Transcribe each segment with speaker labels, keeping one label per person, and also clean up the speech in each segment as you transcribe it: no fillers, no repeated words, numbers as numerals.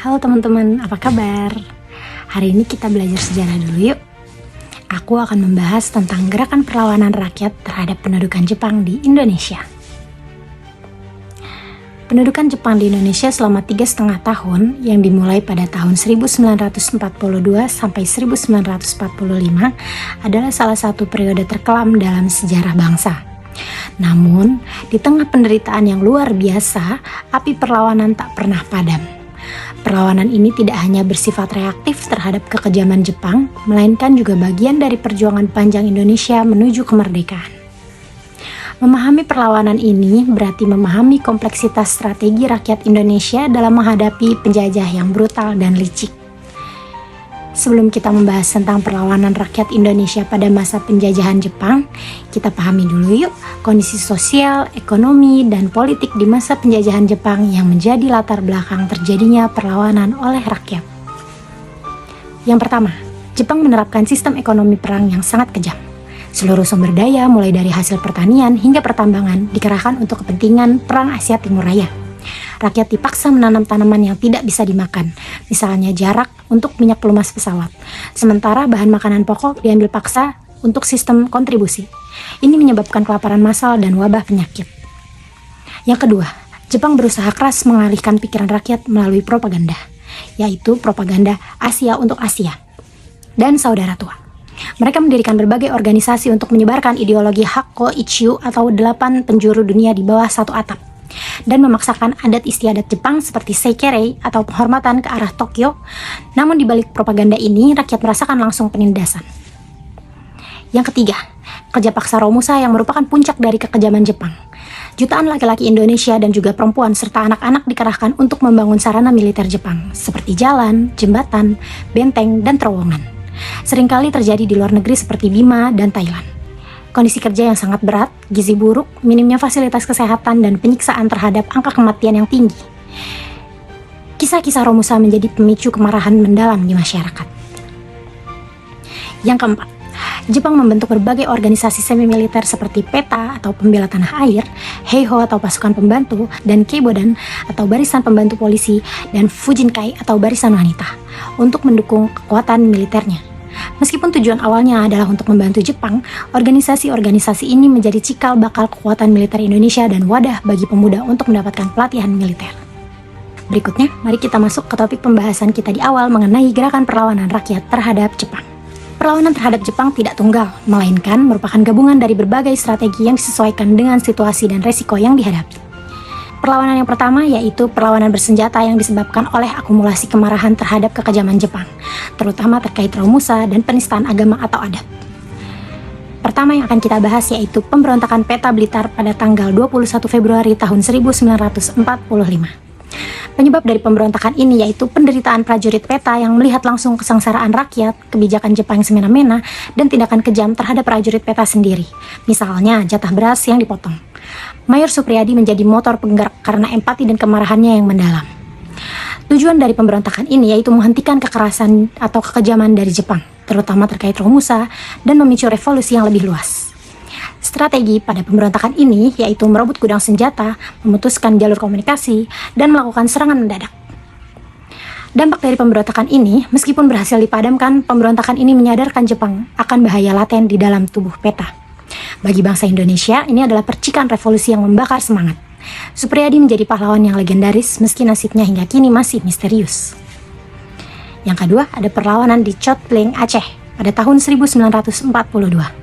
Speaker 1: Halo teman-teman, apa kabar? Hari ini kita belajar sejarah dulu yuk. Aku akan membahas tentang gerakan perlawanan rakyat terhadap pendudukan Jepang di Indonesia. Pendudukan Jepang di Indonesia selama 3,5 tahun yang dimulai pada tahun 1942 sampai 1945 adalah salah satu periode terkelam dalam sejarah bangsa. Namun, di tengah penderitaan yang luar biasa, api perlawanan tak pernah padam. Perlawanan ini tidak hanya bersifat reaktif terhadap kekejaman Jepang, melainkan juga bagian dari perjuangan panjang Indonesia menuju kemerdekaan. Memahami perlawanan ini berarti memahami kompleksitas strategi rakyat Indonesia dalam menghadapi penjajah yang brutal dan licik. Sebelum kita membahas tentang perlawanan rakyat Indonesia pada masa penjajahan Jepang, kita pahami dulu yuk kondisi sosial, ekonomi, dan politik di masa penjajahan Jepang yang menjadi latar belakang terjadinya perlawanan oleh rakyat. Yang pertama, Jepang menerapkan sistem ekonomi perang yang sangat kejam. Seluruh sumber daya mulai dari hasil pertanian hingga pertambangan dikerahkan untuk kepentingan Perang Asia Timur Raya. Rakyat dipaksa menanam tanaman yang tidak bisa dimakan, misalnya jarak untuk minyak pelumas pesawat. Sementara bahan makanan pokok diambil paksa untuk sistem kontribusi. Ini menyebabkan kelaparan massal dan wabah penyakit. Yang kedua, Jepang berusaha keras mengalihkan pikiran rakyat melalui propaganda, yaitu propaganda Asia untuk Asia dan saudara tua. Mereka mendirikan berbagai organisasi untuk menyebarkan ideologi Hakko Ichiu atau 8 penjuru dunia di bawah satu atap, dan memaksakan adat istiadat Jepang seperti Seikere atau penghormatan ke arah Tokyo. Namun di balik propaganda ini, rakyat merasakan langsung penindasan. Yang ketiga, kerja paksa Romusa yang merupakan puncak dari kekejaman Jepang. Jutaan laki-laki Indonesia dan juga perempuan serta anak-anak dikerahkan untuk membangun sarana militer Jepang seperti jalan, jembatan, benteng, dan terowongan. Seringkali terjadi di luar negeri seperti Bima dan Thailand. Kondisi kerja yang sangat berat, gizi buruk, minimnya fasilitas kesehatan, dan penyiksaan terhadap angka kematian yang tinggi. Kisah-kisah Romusa menjadi pemicu kemarahan mendalam di masyarakat. Yang keempat, Jepang membentuk berbagai organisasi semi-militer seperti PETA atau Pembela Tanah Air, Heiho atau Pasukan Pembantu, dan Keibodan atau Barisan Pembantu Polisi, dan Fujinkai atau Barisan Wanita untuk mendukung kekuatan militernya. Meskipun tujuan awalnya adalah untuk membantu Jepang, organisasi-organisasi ini menjadi cikal bakal kekuatan militer Indonesia dan wadah bagi pemuda untuk mendapatkan pelatihan militer. Berikutnya, mari kita masuk ke topik pembahasan kita di awal mengenai gerakan perlawanan rakyat terhadap Jepang. Perlawanan terhadap Jepang tidak tunggal, melainkan merupakan gabungan dari berbagai strategi yang disesuaikan dengan situasi dan resiko yang dihadapi. Perlawanan yang pertama yaitu perlawanan bersenjata yang disebabkan oleh akumulasi kemarahan terhadap kekejaman Jepang, terutama terkait Romusa dan penistaan agama atau adat. Pertama yang akan kita bahas yaitu pemberontakan Peta Blitar pada tanggal 21 Februari tahun 1945. Penyebab dari pemberontakan ini yaitu penderitaan prajurit Peta yang melihat langsung kesengsaraan rakyat, kebijakan Jepang yang semena-mena, dan tindakan kejam terhadap prajurit Peta sendiri. Misalnya jatah beras yang dipotong. Mayor Supriyadi menjadi motor penggerak karena empati dan kemarahannya yang mendalam. Tujuan dari pemberontakan ini yaitu menghentikan kekerasan atau kekejaman dari Jepang, terutama terkait Romusa, dan memicu revolusi yang lebih luas. Strategi pada pemberontakan ini yaitu merebut gudang senjata, memutuskan jalur komunikasi, dan melakukan serangan mendadak. Dampak dari pemberontakan ini, meskipun berhasil dipadamkan, pemberontakan ini menyadarkan Jepang akan bahaya laten di dalam tubuh Peta. Bagi bangsa Indonesia, ini adalah percikan revolusi yang membakar semangat. Supriyadi menjadi pahlawan yang legendaris meski nasibnya hingga kini masih misterius. Yang kedua, ada perlawanan di Chot Pleng, Aceh pada tahun 1942.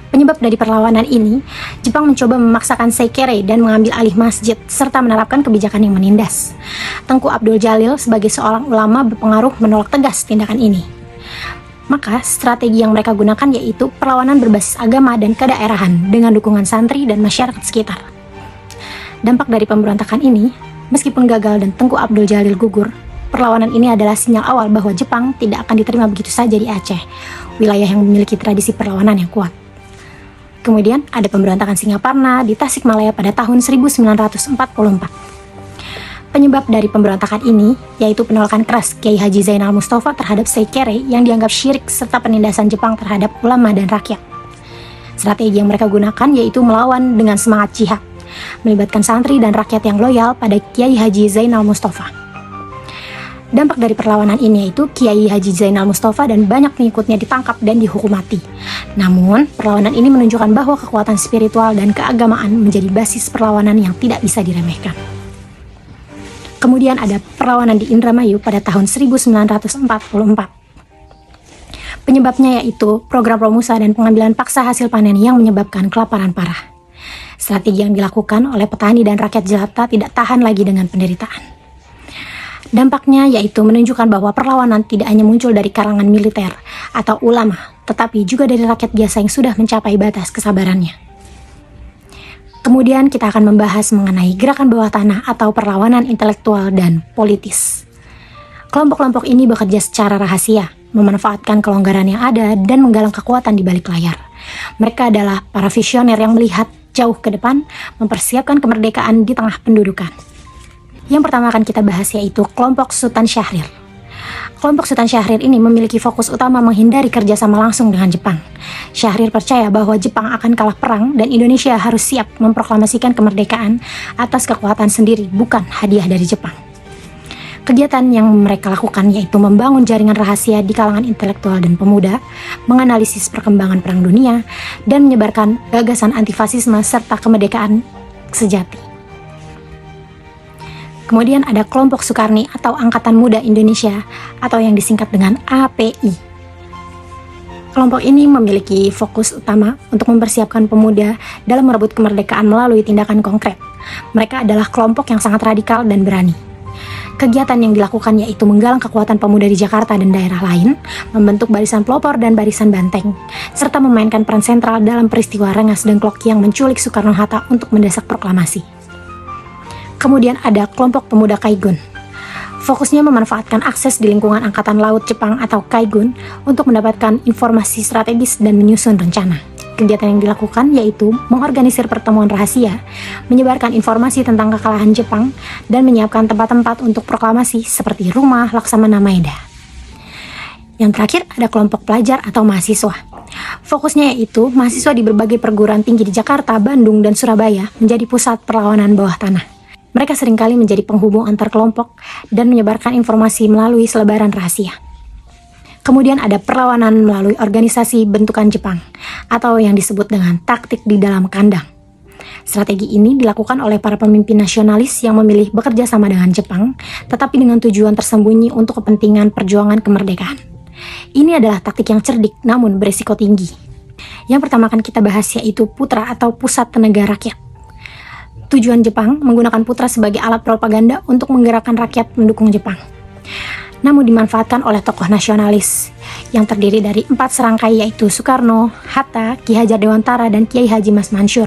Speaker 1: Penyebab dari perlawanan ini, Jepang mencoba memaksakan Seikere dan mengambil alih masjid serta menerapkan kebijakan yang menindas. Tengku Abdul Jalil sebagai seorang ulama berpengaruh menolak tegas tindakan ini. Maka strategi yang mereka gunakan yaitu perlawanan berbasis agama dan kedaerahan dengan dukungan santri dan masyarakat sekitar. Dampak dari pemberontakan ini, meskipun gagal dan Tengku Abdul Jalil gugur, perlawanan ini adalah sinyal awal bahwa Jepang tidak akan diterima begitu saja di Aceh, wilayah yang memiliki tradisi perlawanan yang kuat. Kemudian ada pemberontakan Singaparna di Tasikmalaya pada tahun 1944. Penyebab dari pemberontakan ini yaitu penolakan keras Kiai Haji Zainal Mustafa terhadap Seikere yang dianggap syirik serta penindasan Jepang terhadap ulama dan rakyat. Strategi yang mereka gunakan yaitu melawan dengan semangat jihad, melibatkan santri dan rakyat yang loyal pada Kiai Haji Zainal Mustafa. Dampak dari perlawanan ini yaitu Kiai Haji Zainal Mustafa dan banyak pengikutnya ditangkap dan dihukum mati. Namun, perlawanan ini menunjukkan bahwa kekuatan spiritual dan keagamaan menjadi basis perlawanan yang tidak bisa diremehkan. Kemudian ada perlawanan di Indramayu pada tahun 1944. Penyebabnya yaitu program Romusa dan pengambilan paksa hasil panen yang menyebabkan kelaparan parah. Strategi yang dilakukan oleh petani dan rakyat jelata tidak tahan lagi dengan penderitaan. Dampaknya yaitu menunjukkan bahwa perlawanan tidak hanya muncul dari kalangan militer atau ulama, tetapi juga dari rakyat biasa yang sudah mencapai batas kesabarannya. Kemudian kita akan membahas mengenai gerakan bawah tanah atau perlawanan intelektual dan politis. Kelompok-kelompok ini bekerja secara rahasia, memanfaatkan kelonggaran yang ada dan menggalang kekuatan di balik layar. Mereka adalah para visioner yang melihat jauh ke depan, mempersiapkan kemerdekaan di tengah pendudukan. Yang pertama akan kita bahas yaitu kelompok Sultan Syahrir. Kelompok Sultan Syahrir ini memiliki fokus utama menghindari kerjasama langsung dengan Jepang. Syahrir percaya bahwa Jepang akan kalah perang dan Indonesia harus siap memproklamasikan kemerdekaan atas kekuatan sendiri, bukan hadiah dari Jepang. Kegiatan yang mereka lakukan yaitu membangun jaringan rahasia di kalangan intelektual dan pemuda, menganalisis perkembangan perang dunia, dan menyebarkan gagasan antifasisme serta kemerdekaan sejati. Kemudian ada kelompok Sukarni atau Angkatan Muda Indonesia atau yang disingkat dengan API. Kelompok ini memiliki fokus utama untuk mempersiapkan pemuda dalam merebut kemerdekaan melalui tindakan konkret. Mereka adalah kelompok yang sangat radikal dan berani. Kegiatan yang dilakukan yaitu menggalang kekuatan pemuda di Jakarta dan daerah lain, membentuk barisan pelopor dan barisan banteng, serta memainkan peran sentral dalam peristiwa Rengas Dengklok yang menculik Soekarno-Hatta untuk mendesak proklamasi. Kemudian ada kelompok pemuda Kaigun. Fokusnya memanfaatkan akses di lingkungan Angkatan Laut Jepang atau Kaigun untuk mendapatkan informasi strategis dan menyusun rencana. Kegiatan yang dilakukan yaitu mengorganisir pertemuan rahasia, menyebarkan informasi tentang kekalahan Jepang, dan menyiapkan tempat-tempat untuk proklamasi seperti rumah Laksamana Maeda. Yang terakhir ada kelompok pelajar atau mahasiswa. Fokusnya yaitu mahasiswa di berbagai perguruan tinggi di Jakarta, Bandung, dan Surabaya menjadi pusat perlawanan bawah tanah. Mereka seringkali menjadi penghubung antar kelompok dan menyebarkan informasi melalui selebaran rahasia. Kemudian ada perlawanan melalui organisasi bentukan Jepang atau yang disebut dengan taktik di dalam kandang. Strategi ini dilakukan oleh para pemimpin nasionalis yang memilih bekerja sama dengan Jepang, tetapi dengan tujuan tersembunyi untuk kepentingan perjuangan kemerdekaan. Ini adalah taktik yang cerdik namun berisiko tinggi. Yang pertama akan kita bahas yaitu Putra atau Pusat Tenaga Rakyat. Tujuan Jepang menggunakan Putra sebagai alat propaganda untuk menggerakkan rakyat mendukung Jepang. Namun dimanfaatkan oleh tokoh nasionalis yang terdiri dari 4 serangkai yaitu Soekarno, Hatta, Ki Hajar Dewantara, dan Kiai Haji Mas Mansur.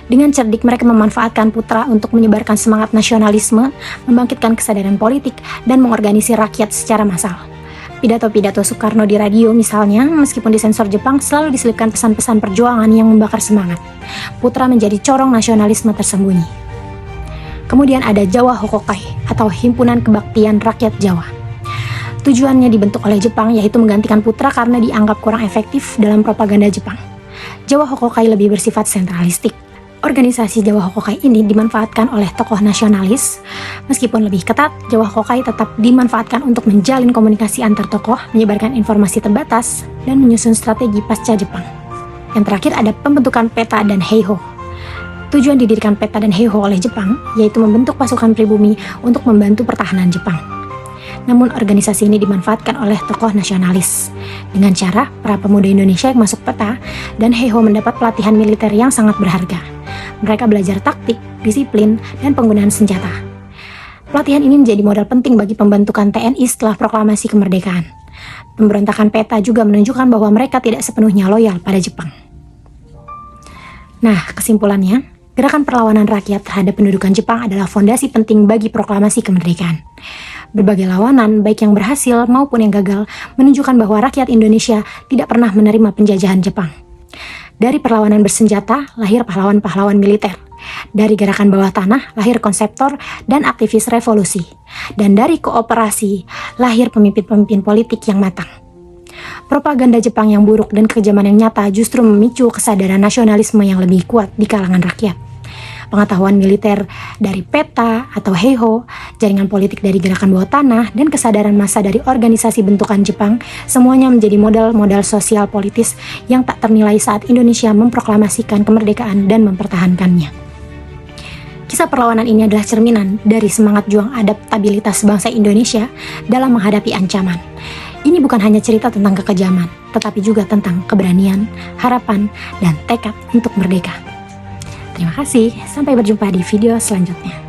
Speaker 1: Dengan cerdik mereka memanfaatkan Putra untuk menyebarkan semangat nasionalisme, membangkitkan kesadaran politik, dan mengorganisir rakyat secara massal. Pidato-pidato Soekarno di radio misalnya, meskipun disensor Jepang, selalu diselipkan pesan-pesan perjuangan yang membakar semangat. Putra menjadi corong nasionalisme tersembunyi. Kemudian ada Jawa Hokokai atau Himpunan Kebaktian Rakyat Jawa. Tujuannya dibentuk oleh Jepang yaitu menggantikan Putra karena dianggap kurang efektif dalam propaganda Jepang. Jawa Hokokai lebih bersifat sentralistik. Organisasi Jawa Hokokai ini dimanfaatkan oleh tokoh nasionalis. Meskipun lebih ketat, Jawa Hokokai tetap dimanfaatkan untuk menjalin komunikasi antar tokoh, menyebarkan informasi terbatas, dan menyusun strategi pasca Jepang. Yang terakhir ada pembentukan PETA dan Heiho. Tujuan didirikan PETA dan Heiho oleh Jepang yaitu membentuk pasukan pribumi untuk membantu pertahanan Jepang. Namun organisasi ini dimanfaatkan oleh tokoh nasionalis. Dengan cara para pemuda Indonesia yang masuk PETA dan Heiho mendapat pelatihan militer yang sangat berharga. Mereka belajar taktik, disiplin, dan penggunaan senjata. Pelatihan ini menjadi modal penting bagi pembentukan TNI setelah proklamasi kemerdekaan. Pemberontakan PETA juga menunjukkan bahwa mereka tidak sepenuhnya loyal pada Jepang. Nah, kesimpulannya, gerakan perlawanan rakyat terhadap pendudukan Jepang adalah fondasi penting bagi proklamasi kemerdekaan. Berbagai lawanan, baik yang berhasil maupun yang gagal, menunjukkan bahwa rakyat Indonesia tidak pernah menerima penjajahan Jepang. Dari perlawanan bersenjata, lahir pahlawan-pahlawan militer. Dari gerakan bawah tanah, lahir konseptor dan aktivis revolusi. Dan dari kooperasi, lahir pemimpin-pemimpin politik yang matang. Propaganda Jepang yang buruk dan kekejaman yang nyata justru memicu kesadaran nasionalisme yang lebih kuat di kalangan rakyat. pengetahuan militer dari peta atau Heiho, jaringan politik dari gerakan bawah tanah, dan kesadaran massa dari organisasi bentukan Jepang, semuanya menjadi modal-modal sosial politis yang tak ternilai saat Indonesia memproklamasikan kemerdekaan dan mempertahankannya. Kisah perlawanan ini adalah cerminan dari semangat juang adaptabilitas bangsa Indonesia dalam menghadapi ancaman. Ini bukan hanya cerita tentang kekejaman, tetapi juga tentang keberanian, harapan, dan tekad untuk merdeka. Terima kasih, sampai berjumpa di video selanjutnya.